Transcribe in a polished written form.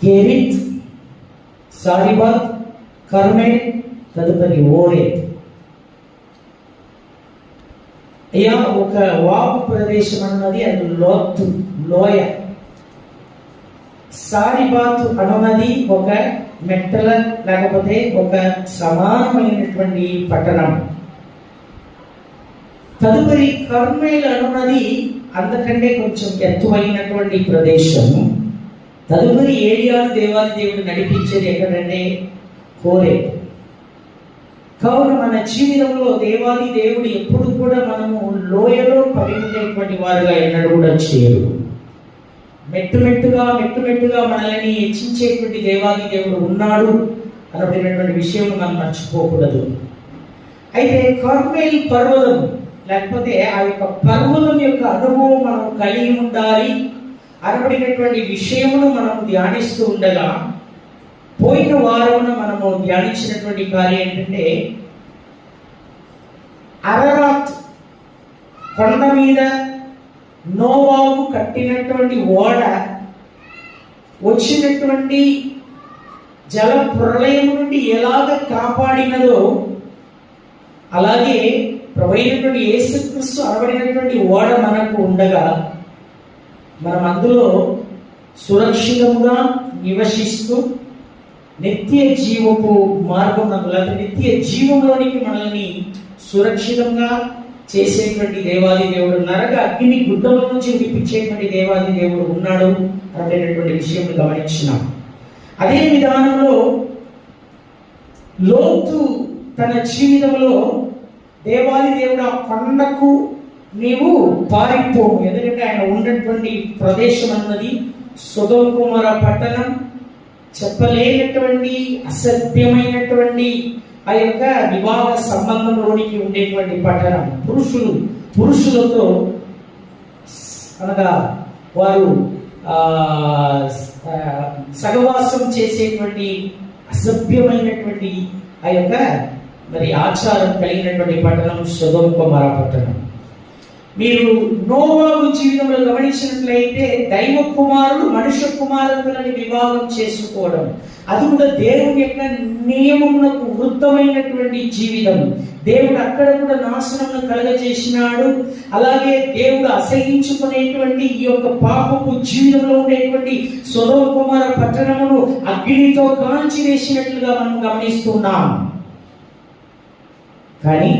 కెరిత్, సారిబాత్, Carmel, తదుపరి ఓరేత్. అయ్యా, ఒక వాపు ప్రదేశం అన్నది అది లోతు, లోయ. సారిబాతు అనున్నది ఒక మెట్టల లేకపోతే ఒక సమానమైనటువంటి పట్టణం. తదుపరి కర్మేల్ అనున్నది అంతకంటే కొంచెం ఎత్తువైనటువంటి ప్రదేశం. తదుపరి ఏలియాను దేవాది దేవుడు నడిపించేది ఎక్కడంటే హోరేబ్. కావున మన జీవితంలో దేవాది దేవుడు ఎప్పుడు కూడా మనము లోయలో పడి ఉండేటువంటి వారుగా ఎన్నడూ కూడా చేయడు. మెట్టుమెట్టుగా మనల్ని హెచ్చించేటువంటి దేవాది దేవుడు ఉన్నాడు అనేటువంటి విషయం మనం మర్చిపోకూడదు. అయితే కర్మేల్ పర్వతం లేకపోతే ఆ యొక్క పర్వతం యొక్క అనుభవం మనం కలిగి ఉండాలి అనబడినటువంటి విషయమును మనం ధ్యానిస్తూ ఉండగా, పోయిన వారమున మనము ధ్యానించినటువంటి కార్యం ఏంటంటే, అరరాత్ కొండ మీద నోవాహు కట్టినటువంటి ఓడ వచ్చినటువంటి జల ప్రళయం నుండి ఎలాగ కాపాడినదో, అలాగే ప్రభువైనటువంటి యేసుక్రీస్తు అనబడినటువంటి ఓడ మనకు ఉండగా మనం అందులో సురక్షితంగా నివసిస్తూ నిత్య జీవపు మార్గం, లేకపోతే నిత్య జీవంలోనికి మనల్ని సురక్షితంగా చేసేటువంటి దేవాది దేవుడు, నరక అగ్ని గుడ్డల నుంచి విడిపించేటువంటి దేవాది దేవుడు ఉన్నాడు అనేటువంటి విషయం గమనించినాం. అదే విధానంలో లోతు తన జీవితంలో దేవాది దేవుడు ఆ కొండకు నీవు పారిపోవు, ఎందుకంటే ఆయన ఉన్నటువంటి ప్రదేశం అన్నది సొదొమ గొమొర్రా పట్టణం, చెప్పలేనటువంటి అసభ్యమైనటువంటి ఆ యొక్క వివాహ సంబంధంలోనికి ఉండేటువంటి పట్టణం. పురుషులతో అనగా వారు సహవాసం చేసేటువంటి అసభ్యమైనటువంటి ఆ యొక్క మరి ఆచారం కలిగినటువంటి పట్టణం సొదొమ గొమొర్రా పట్టణం. మీరు నోవాహు జీవితంలో గమనించినట్లయితే దైవ కుమారుడు మనుష్య కుమార్తెలను వివాహం చేసుకోవడం, అది కూడా దేవుని యొక్క నియమమునకు వృత్తమైనటువంటి జీవితం. దేవుడు అక్కడ కూడా నాశనమును కలగజేసినాడు. అలాగే దేవుడు అసహించుకునేటువంటి ఈ యొక్క పాపపు జీవితంలో ఉండేటువంటి సొదొమ గొమొర్రా పట్టణమును అగ్నితో కాల్చి వేసినట్లుగా మనం గమనిస్తున్నాం. కానీ